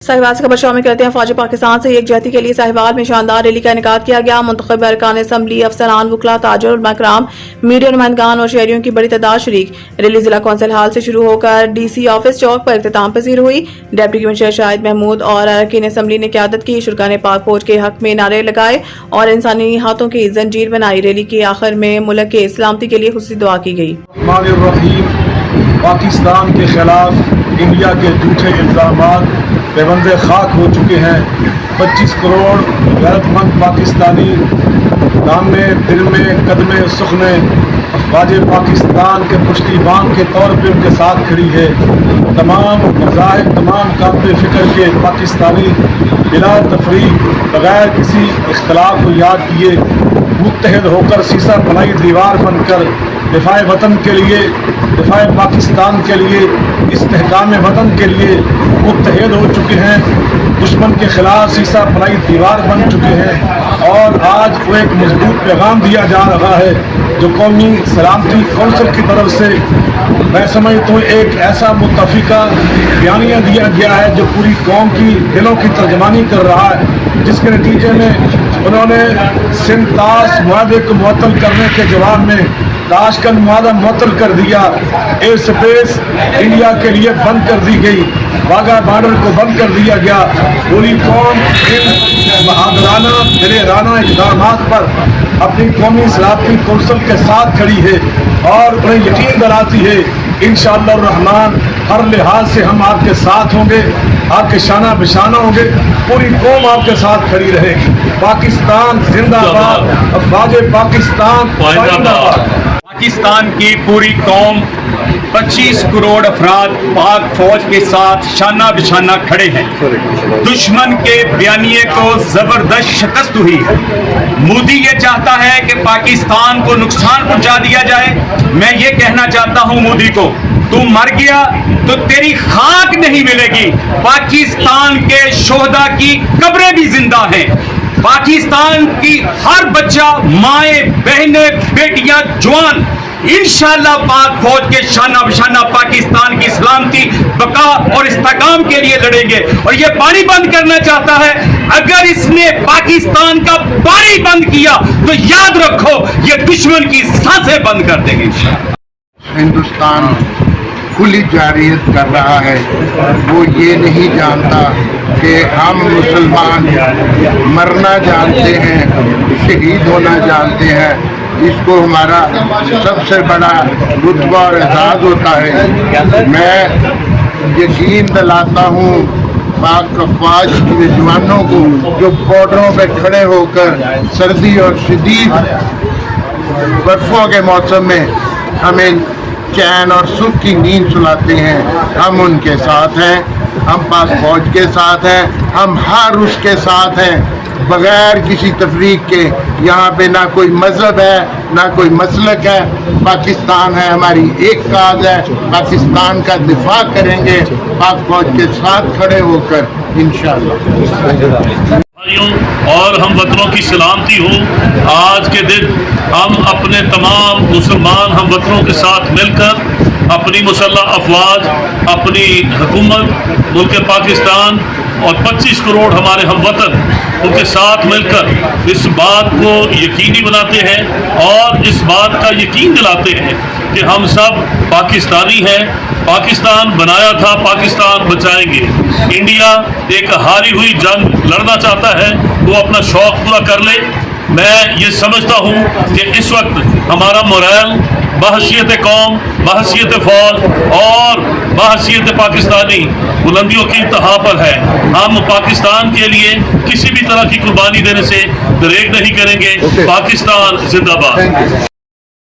साहिवाल से खबर शामिल करते हैं। फौज पाकिस्तान से यकजहती के लिए साहिवाल में शानदार रैली का इनेकाद किया गया। मुंतखब अरकान असम्बली, अफसरान, वकला, ताजर, उलमा-ए-किराम, मीडिया नुमाइंदगान और शहरियों की बड़ी तादाद शरीक। रैली जिला कौंसिल हाल से शुरू होकर DC ऑफिस चौक पर इख्तिताम पजीर हुई। डिप्टी कमिश्नर शाहिद महमूद और अरकान असम्बली ने क़यादत की। शुरका ने पाक फौज के हक में नारे लगाए और इंसानी हाथों की जंजीर बनाई। रैली के आखिर में मुल्क के सलामती के लिए खुसूसी दुआ की गई। पाकिस्तान के खिलाफ इंडिया के झूठे इल्ज़ामात बेबंदे खाक हो चुके हैं। 25 करोड़ गैरतमंद पाकिस्तानी दामे दिल में कदमे सुखने अफवाज पाकिस्तान के पुश्तीबान के तौर पर उनके साथ खड़ी है। तमाम मज़ाहिब, तमाम काबिल फ़िक्र के पाकिस्तानी बिला तफरीक बग़ैर किसी इख्तलाफ को याद किए मुत्तहिद होकर सीसा बनाई दीवार बनकर दिफाए वतन के लिए, दिफाए पाकिस्तान के लिए, इस्तेहकाम वतन के लिए मुत्तहिद हो चुके हैं। दुश्मन के खिलाफ सीसा बनाई दीवार बन चुके हैं और आज वो एक मजबूत पैगाम दिया जा रहा है जो कौमी सलामती कौंसिल की तरफ से मैं समझता हूँ एक ऐसा मुत्तफ़िका बयानिया दिया गया है जो पूरी कौम की दिलों की तर्जमानी कर रहा है, जिसके नतीजे में उन्होंने सिंतास मुआहदे को मुअत्तल करने के जवाब में ताशकंद मुआहदा मुअत्तल कर दिया। एयर स्पेस इंडिया के लिए बंद कर दी गई, वाघा बॉर्डर को बंद कर दिया गया। पूरी कौम इन बहादुराना दिलेराना इक़दामात पर अपनी कौमी सलामती कौंसिल के साथ खड़ी है और उन्हें यकीन दिलाती है इंशाअल्लाह रहमान हर लिहाज से हम आपके साथ होंगे, आपके शाना बिशाना होंगे, पूरी कौम आपके साथ खड़ी रहेगी। पाकिस्तान जिंदाबाद, अफवाज पाकिस्तान जिंदाबाद। पाकिस्तान की पूरी कौम 25 करोड़ अफराद पाक फौज के साथ शाना बिशाना खड़े हैं। दुश्मन के बयानिए को जबरदस्त शिकस्त हुई है। मोदी ये चाहता है कि पाकिस्तान को नुकसान पहुंचा दिया जाए। मैं ये कहना चाहता हूं मोदी को, तू मर गया तो तेरी खाक नहीं मिलेगी। पाकिस्तान के शोहदा की कब्रें भी जिंदा हैं। पाकिस्तान की हर बच्चा, माएँ, बहनें, बेटियां, जवान इंशाअल्लाह पाक फौज के शाना बशाना पाकिस्तान की सलामती, बका और इस्तेहकाम के लिए लड़ेंगे। और ये पानी बंद करना चाहता है, अगर इसने पाकिस्तान का पानी बंद किया तो याद रखो ये दुश्मन की सांसें बंद कर देंगे। हिंदुस्तान खुली जारियत कर रहा है, वो ये नहीं जानता कि हम मुसलमान मरना जानते हैं, शहीद होना जानते हैं। इसको हमारा सबसे बड़ा रुतबा और एजाज़ होता है। मैं यकीन दिलाता हूँ पाक अफवाज के जवानों को जो बॉर्डरों पे खड़े होकर सर्दी और शदीद बर्फ़ों के मौसम में हमें चैन और सुख की नींद सुलाते हैं, हम उनके साथ हैं, हम पाक फौज के साथ हैं, हम हर उसके साथ हैं बग़ैर किसी तफरीक के। यहाँ पे ना कोई मज़हब है, ना कोई मसलक है। पाकिस्तान है, हमारी एक काज है, पाकिस्तान का दिफा करेंगे पाक फौज के साथ खड़े होकर इंशाअल्लाह। और हम वतनों की सलामती हो। आज के दिन हम अपने तमाम मुसलमान हम वतनों के साथ मिलकर अपनी मुसल्लह अफवाज, अपनी हुकूमत मुल्क पाकिस्तान और 25 करोड़ हमारे हम वतन उनके साथ मिलकर इस बात को यकीनी बनाते हैं और इस बात का यकीन दिलाते हैं कि हम सब पाकिस्तानी हैं। पाकिस्तान बनाया था, पाकिस्तान बचाएंगे। इंडिया एक हारी हुई जंग लड़ना चाहता है, वो अपना शौक पूरा कर ले। मैं ये समझता हूँ कि इस वक्त हमारा मोरल बहसीयत कौम, बहसीयत फौज और बहसीयत पाकिस्तानी बुलंदियों की इंतहा पर है। हम पाकिस्तान के लिए किसी भी तरह की कुर्बानी देने से दरेक नहीं करेंगे। पाकिस्तान जिंदाबाद।